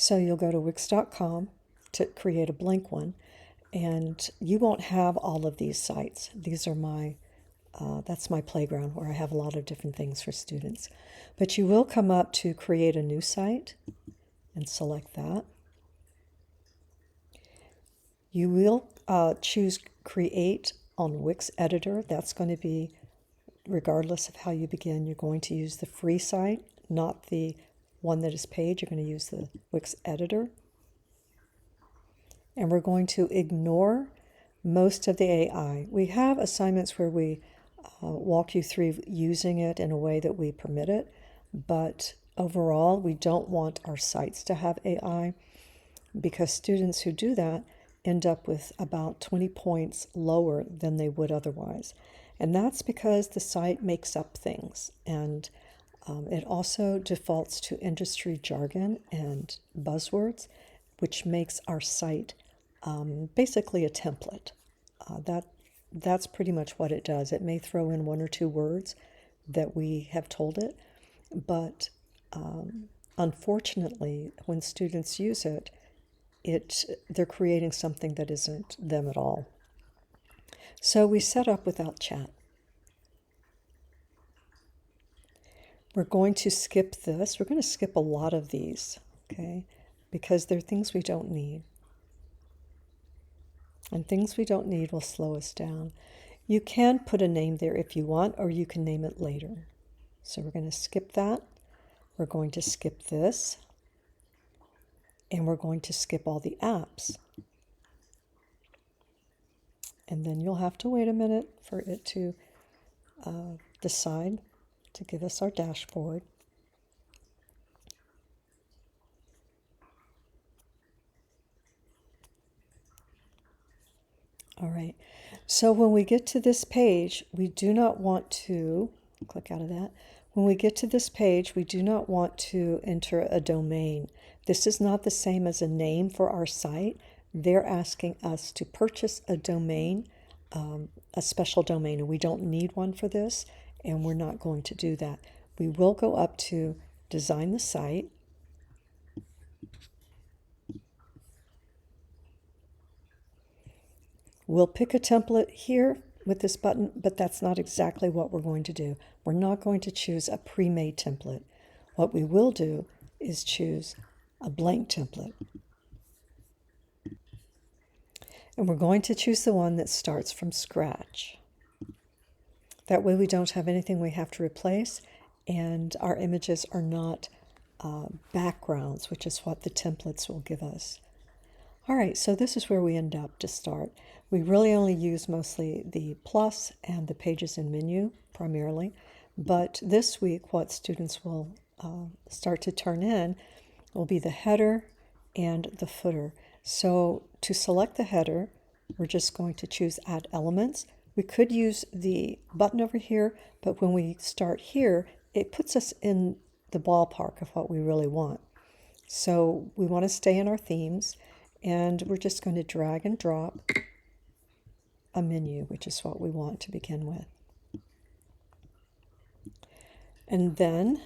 So you'll go to Wix.com to create a blank one, and you won't have all of these sites. These are that's my playground where I have a lot of different things for students. But you will come up to create a new site and select that. You will choose create on Wix editor. That's going to be, regardless of how you begin, you're going to use the free site, not the one that is paid. You're going to use the Wix editor. And we're going to ignore most of the AI. We have assignments where we walk you through using it in a way that we permit it, but overall, we don't want our sites to have AI, because students who do that end up with about 20 points lower than they would otherwise. And that's because the site makes up things, and it also defaults to industry jargon and buzzwords, which makes our site basically a template. That's pretty much what it does. It may throw in one or two words that we have told it, but unfortunately, when students use it, they're creating something that isn't them at all. So we set up without chat. We're going to skip this. We're going to skip a lot of these, okay, because they're things we don't need. And things we don't need will slow us down. You can put a name there if you want, or you can name it later. So we're going to skip that. We're going to skip this. And we're going to skip all the apps. And then you'll have to wait a minute for it to decide to give us our dashboard. All right, so when we get to this page, we do not want to, click out of that. When we get to this page, we do not want to enter a domain. This is not the same as a name for our site. They're asking us to purchase a domain, a special domain, and we don't need one for this, and we're not going to do that. We will go up to design the site. We'll pick a template here with this button, but that's not exactly what we're going to do. We're not going to choose a pre-made template. What we will do is choose a blank template. And we're going to choose the one that starts from scratch. That way we don't have anything we have to replace, and our images are not backgrounds, which is what the templates will give us. All right, so this is where we end up to start. We really only use mostly the plus and the pages and menu primarily, but this week what students will start to turn in will be the header and the footer. So to select the header, we're just going to choose Add Elements. We could use the button over here, but when we start here, it puts us in the ballpark of what we really want. So we want to stay in our themes, and we're just going to drag and drop a menu, which is what we want to begin with. And then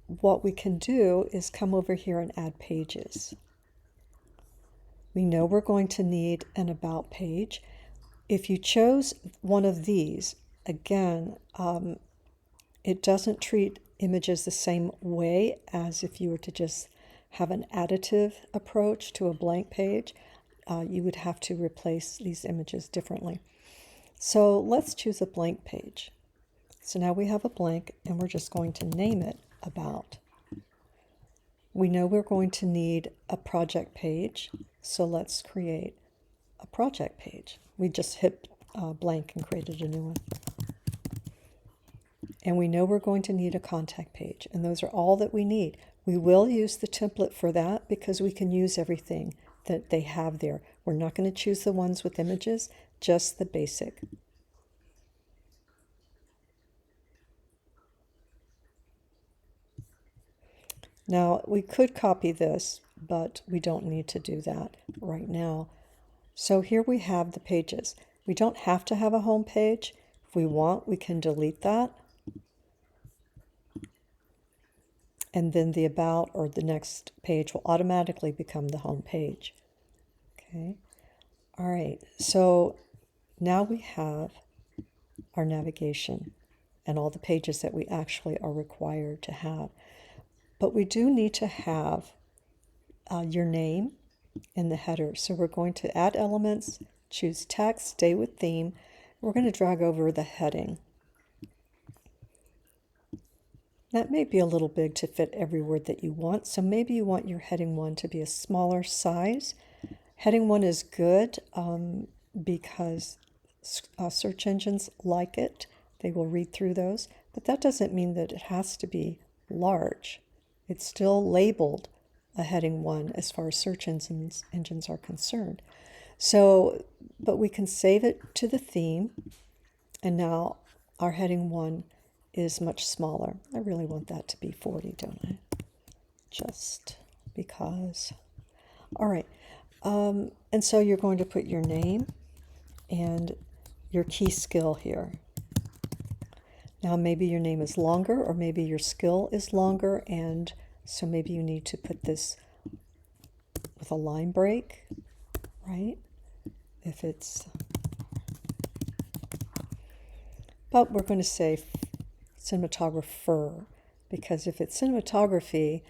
what we can do is come over here and add pages. We know we're going to need an About page. If you chose one of these, again, it doesn't treat images the same way as if you were to just have an additive approach to a blank page. You would have to replace these images differently. So let's choose a blank page. So now we have a blank, and we're just going to name it About. We know we're going to need a project page, so let's create a project page. We just hit blank and created a new one. And we know we're going to need a contact page, and those are all that we need. We will use the template for that because we can use everything that they have there. We're not going to choose the ones with images, just the basic. Now, we could copy this, but we don't need to do that right now. So here we have the pages. We don't have to have a home page. If we want, we can delete that. and then the about or the next page will automatically become the home page. Okay. All right. So now we have our navigation and all the pages that we actually are required to have. But we do need to have your name in the header. So we're going to add elements, choose text, stay with theme. We're going to drag over the heading. That may be a little big to fit every word that you want, so maybe you want your heading 1 to be a smaller size. Heading 1 is good because search engines like it. They will read through those, but that doesn't mean that it has to be large. It's still labeled a heading 1 as far as search engines are concerned. So, but we can save it to the theme, and now our heading 1 is much smaller. I really want that to be 40, don't I? Just because. All right. And so you're going to put your name and your key skill here. Now maybe your name is longer, or maybe your skill is longer, and so maybe you need to put this with a line break, right? If it's, but we're going to say cinematographer, because if it's cinematography,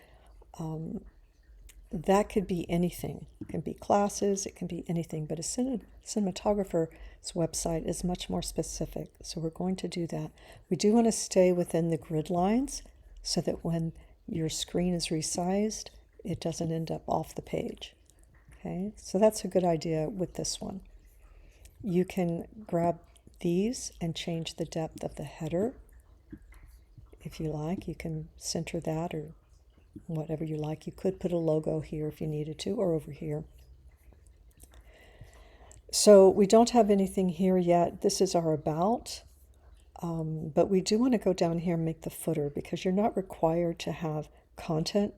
that could be anything. It can be classes, it can be anything, but a cinematographer's website is much more specific, so we're going to do that. We do want to stay within the grid lines so that when your screen is resized, it doesn't end up off the page. Okay, so that's a good idea with this one. You can grab these and change the depth of the header if you like. You can center that or whatever you like. You could put a logo here if you needed to, or over here. So we don't have anything here yet. This is our about, but we do want to go down here and make the footer, because you're not required to have content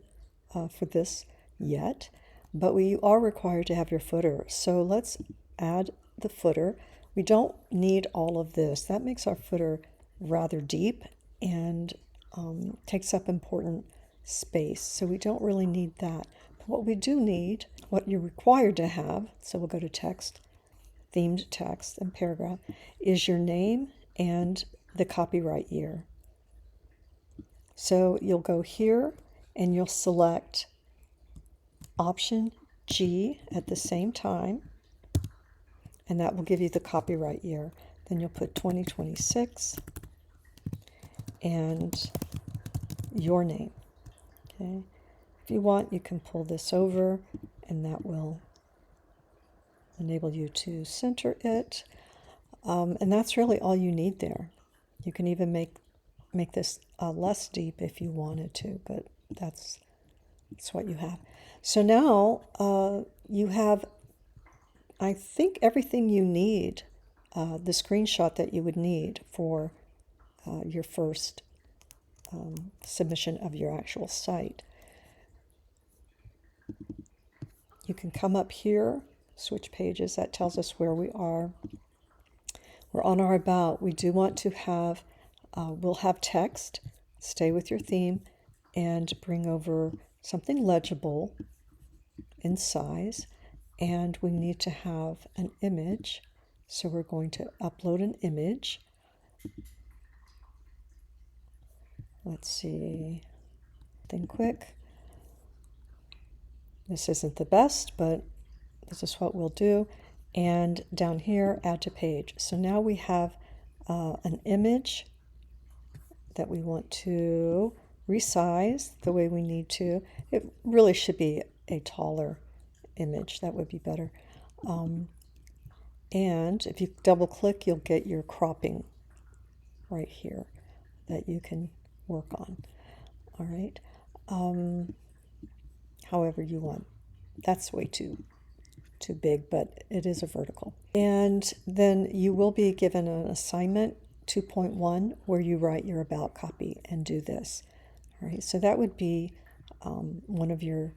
for this yet, but we are required to have your footer. So let's add the footer. We don't need all of this. That makes our footer rather deep and takes up important space, so we don't really need that. But what we do need, what you're required to have, so we'll go to text, themed text and paragraph, is your name and the copyright year. So you'll go here and you'll select option G at the same time, and that will give you the copyright year. Then you'll put 2026 and your name. Okay. If you want, you can pull this over, and that will enable you to center it. And that's really all you need there. You can even make this less deep if you wanted to, but that's what you have. So now you have, I think, everything you need, the screenshot that you would need for your first submission of your actual site. You can come up here, switch pages. That tells us where we are. We're on our about. We do want to have, we'll have text, stay with your theme, and bring over something legible in size. And we need to have an image. So we're going to upload an image. Let's see, think quick. This isn't the best, but this is what we'll do. And down here, add to page. So now we have an image that we want to resize the way we need to. It really should be a taller image. That would be better. And if you double click, you'll get your cropping right here that you can work on. All right. However you want. That's way too big, but it is a vertical. And then you will be given an assignment 2.1 where you write your about copy and do this. All right. So that would be one of your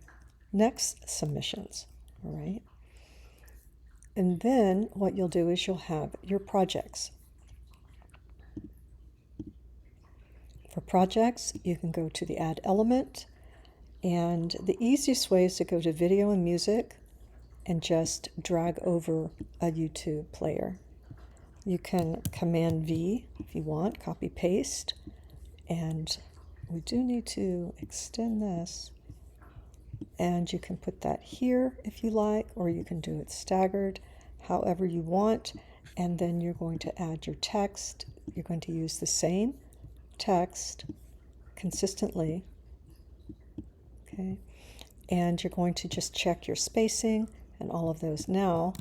next submissions. All right. And then what you'll do is you'll have your projects. For projects, you can go to the Add Element, and the easiest way is to go to Video and Music and just drag over a YouTube player. You can Command V if you want, copy paste, and we do need to extend this, and you can put that here if you like, or you can do it staggered, however you want, and then you're going to add your text. You're going to use the same text consistently, okay, and you're going to just check your spacing and all of those. Now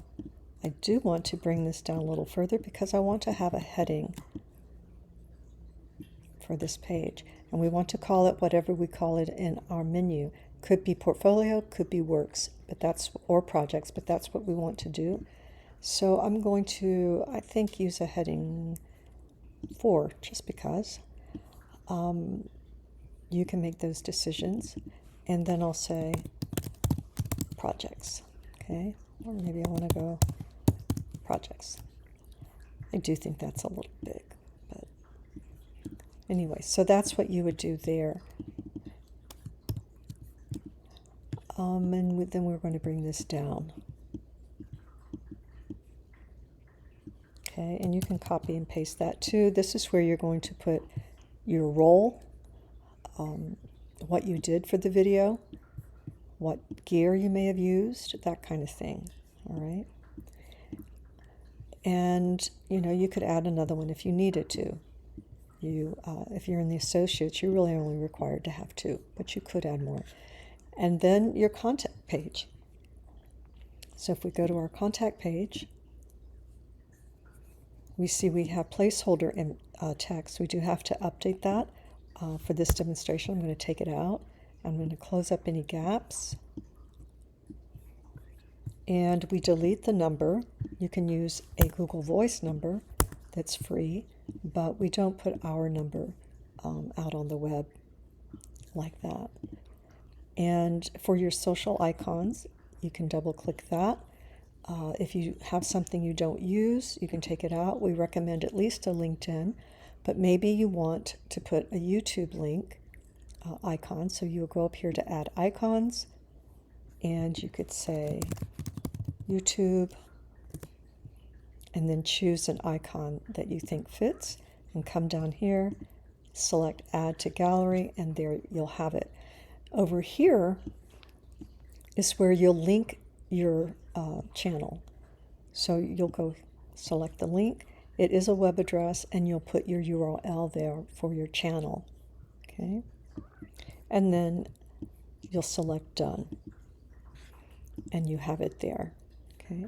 I do want to bring this down a little further because I want to have a heading for this page, and we want to call it whatever we call it in our menu. Could be portfolio, could be works, but that's, or projects, but that's what we want to do. So I'm going to, I think, use a heading 4 just because. You can make those decisions, and then I'll say projects, okay? Or maybe I want to go projects. I do think that's a little big, but anyway, so that's what you would do there. And then we're going to bring this down. Okay, and you can copy and paste that too. This is where you're going to put your role, what you did for the video, what gear you may have used, that kind of thing. All right. And you could add another one if you needed to. If you're in the associates, you're really only required to have 2, but you could add more. And then your contact page. So if we go to our contact page, we see we have placeholder in text. We do have to update that for this demonstration. I'm going to take it out. I'm going to close up any gaps. And we delete the number. You can use a Google Voice number that's free, but we don't put our number out on the web like that. And for your social icons, you can double click that. If you have something you don't use, you can take it out. We recommend at least a LinkedIn, but maybe you want to put a YouTube link icon. So you'll go up here to add icons, and you could say YouTube, and then choose an icon that you think fits, and come down here, select add to gallery, and there you'll have it. Over here is where you'll link your channel. So you'll go select the link. It is a web address, and you'll put your URL there for your channel. Okay, and then you'll select done, and you have it there. Okay,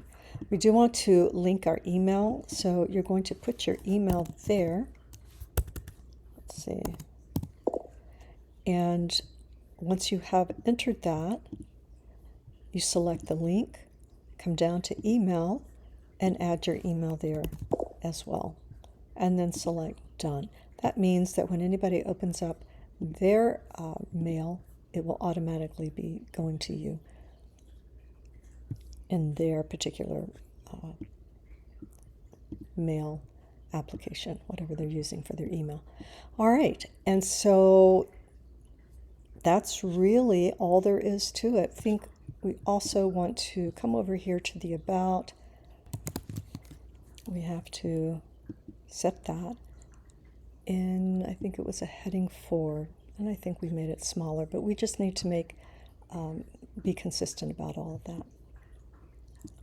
we do want to link our email, so you're going to put your email there. Let's see, and once you have entered that, you select the link, come down to email, and add your email there as well, and then select done. That means that when anybody opens up their mail, it will automatically be going to you in their particular mail application, whatever they're using for their email. All right, and so that's really all there is to it. I think we also want to come over here to the About. We have to set that in, I think it was a heading 4, and I think we made it smaller, but we just need to be consistent about all of that,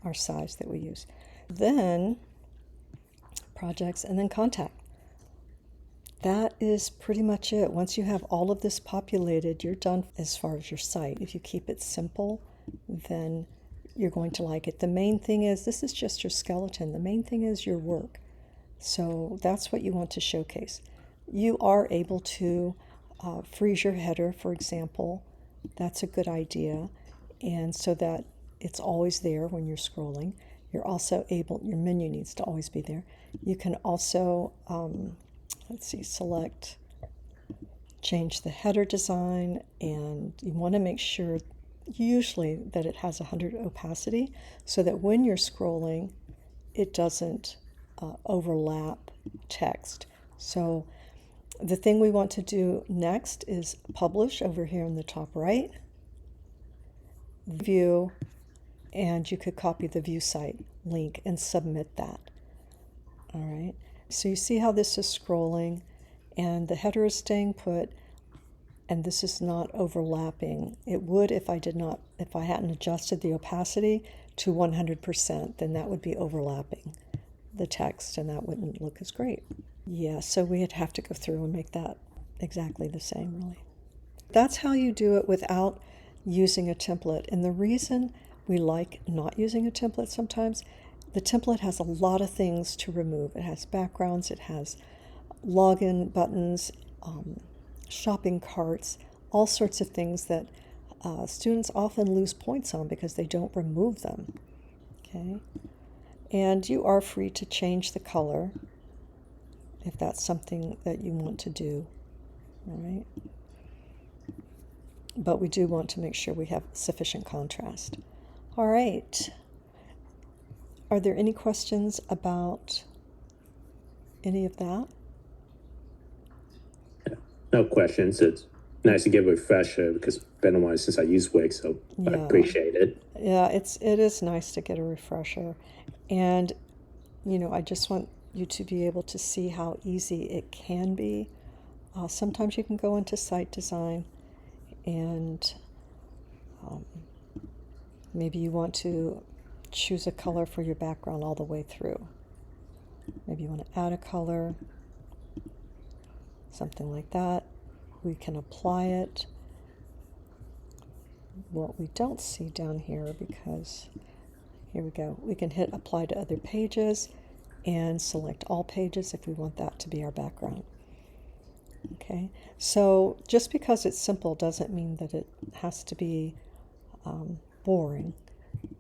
our size that we use. Then projects, and then contact. That is pretty much it. Once you have all of this populated, you're done as far as your site. If you keep it simple, then you're going to like it. The main thing is, this is just your skeleton. The main thing is your work. So that's what you want to showcase. You are able to freeze your header, for example. That's a good idea. And so that it's always there when you're scrolling. You're also able, your menu needs to always be there. You can also, let's see, select, change the header design, and you want to make sure usually that it has 100 opacity so that when you're scrolling, it doesn't overlap text. So The thing we want to do next is publish over here in the top right. View, and you could copy the view site link and submit that. All right, so you see how this is scrolling and the header is staying put, and this is not overlapping. It would if I hadn't adjusted the opacity to 100%, then that would be overlapping the text and that wouldn't look as great. Yeah, so we'd have to go through and make that exactly the same, really. That's how you do it without using a template. And the reason we like not using a template sometimes, the template has a lot of things to remove. It has backgrounds, it has login buttons, shopping carts, all sorts of things that students often lose points on because they don't remove them. Okay, and you are free to change the color if that's something that you want to do. All right, but we do want to make sure we have sufficient contrast. All right, are there any questions about any of that? No questions. It's nice to get a refresher because it's been a while since I used Wix, so I appreciate it. Yeah, it is nice to get a refresher. And, you know, I just want you to be able to see how easy it can be. Sometimes you can go into site design and maybe you want to choose a color for your background all the way through. Maybe you want to add a color, something like that. We can apply it. What we don't see down here, because here we go, we can hit apply to other pages and select all pages if we want that to be our background. Okay, so just because it's simple doesn't mean that it has to be boring.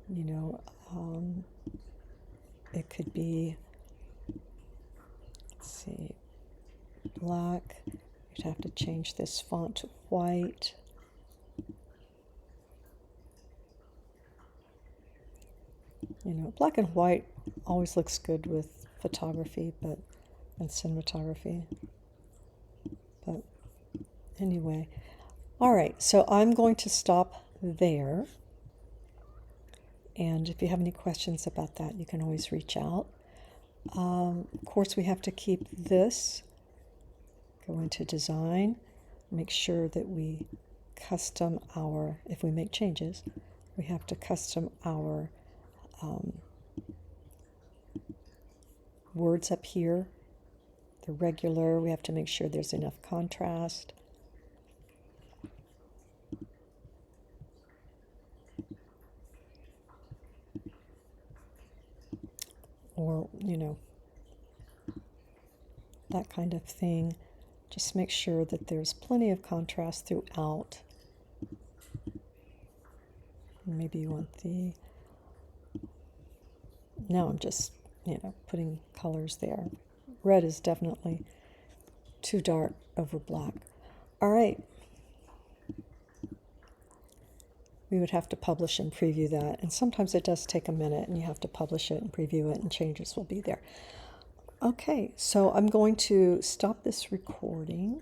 You know, it could be, let's see, black. You'd have to change this font to white. You know, black and white always looks good with photography, and cinematography. But anyway, all right, so I'm going to stop there. And if you have any questions about that, you can always reach out. Of course, we have to keep this. Go into design, make sure that we custom our, if we make changes, we have to custom our words up here. The regular, we have to make sure there's enough contrast. Or, you know, that kind of thing. Just make sure that there's plenty of contrast throughout. Maybe you want the, now I'm just, you know, putting colors there. Red is definitely too dark over black. All right. We would have to publish and preview that. And sometimes it does take a minute and you have to publish it and preview it and changes will be there. Okay, so I'm going to stop this recording.